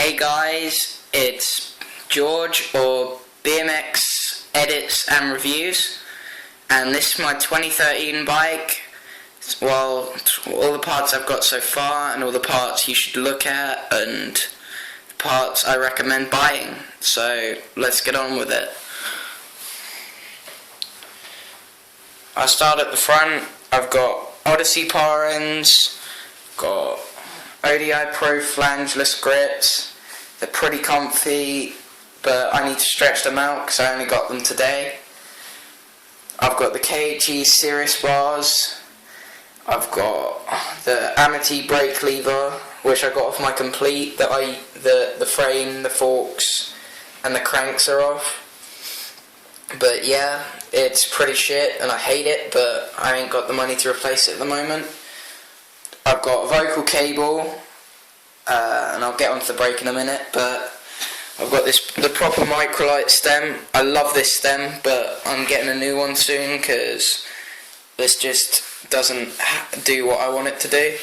Hey guys, it's George or BMX Edits and Reviews, and this is my 2013 bike. Well, all the parts I've got so far and all the parts you should look at and the parts I recommend buying. So let's get on with it. I start at the front. I've got Odyssey power ends, got ODI Pro flangeless grips. They're pretty comfy, but I need to stretch them out because I only got them today. I've got the KG Sirius bars. I've got the Amity brake lever, which I got off my Complete. The frame, the forks, and the cranks are off. But yeah, it's pretty shit, and I hate it. But I ain't got the money to replace it at the moment. I've got a vocal cable, and I'll get onto the brake in a minute, but I've got the proper microlight stem. I love this stem, but I'm getting a new one soon because this just doesn't do what I want it to do.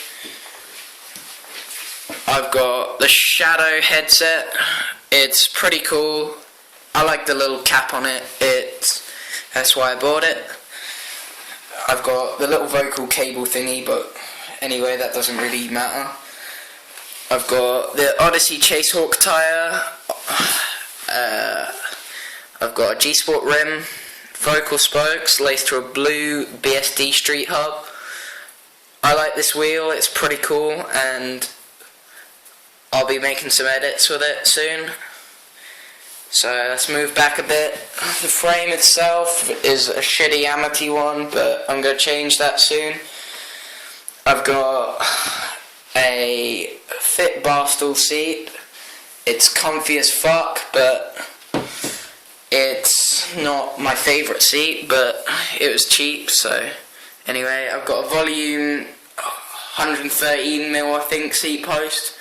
I've got the Shadow headset. It's pretty cool. I like the little cap on it. That's why I bought it. I've got the little vocal cable thingy, but anyway, that doesn't really matter. I've got the Odyssey Chasehawk tyre. I've got a gsport rim, vocal spokes laced to a blue BSD street hub. I like this wheel, it's pretty cool, and I'll be making some edits with it soon. So let's move back a bit. The frame itself is a shitty Amity one, but I'm going to change that soon. I've got a fit bar stool seat. It's comfy as fuck, but it's not my favourite seat, but it was cheap, so anyway, I've got a volume 113mm I think seat post.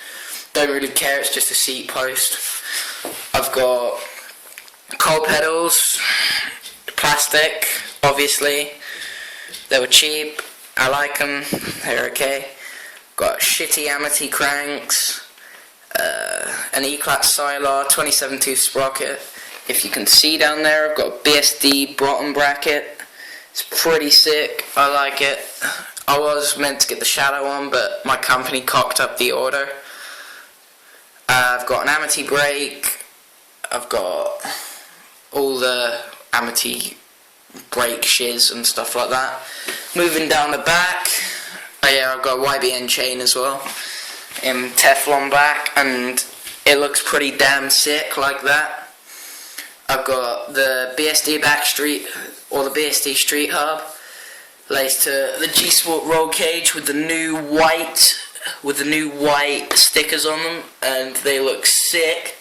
Don't really care, it's just a seat post. I've got cold pedals, plastic, obviously. They were cheap. I like them, they're okay. Got shitty Amity cranks, an E-Clat Sylar 27-tooth sprocket. If you can see down there, I've got a BSD bottom bracket. It's pretty sick, I like it. I was meant to get the Shadow one, but my company cocked up the order. I've got an Amity brake. I've got all the Amity brake shiz and stuff like that. Moving down the back, oh yeah, I've got a YBN chain as well in Teflon back, and it looks pretty damn sick like that. I've got the BSD backstreet, or the BSD street hub, laced to the G-Sport roll cage with the new white stickers on them, and they look sick.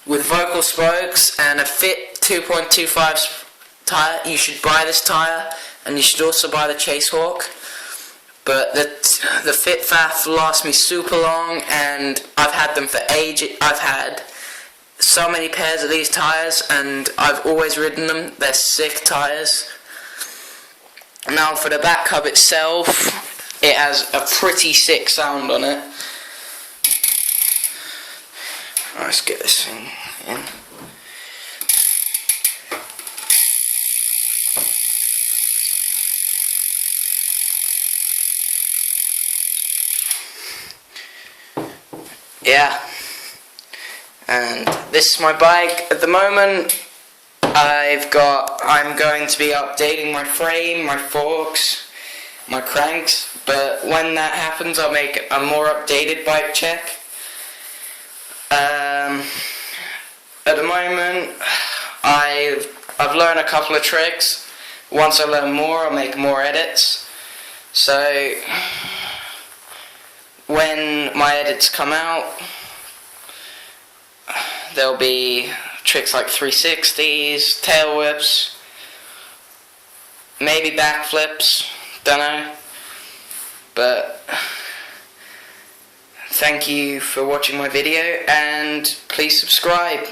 With vocal spokes and a Fit 2.25 tyre. You should buy this tyre, and you should also buy the Chasehawk. But the Fit Faff lasts me super long, and I've had them for ages. I've had so many pairs of these tyres, and I've always ridden them. They're sick tyres. Now for the back hub itself, it has a pretty sick sound on it. Let's get this thing in. Yeah, and this is my bike at the moment. I'm going to be updating my frame, my forks, my cranks, but when that happens I'll make a more updated bike check. At the moment I've learned a couple of tricks. Once I learn more, I'll make more edits. So when my edits come out, there'll be tricks like 360s, tail whips, maybe backflips, don't know. But thank you for watching my video, and please subscribe.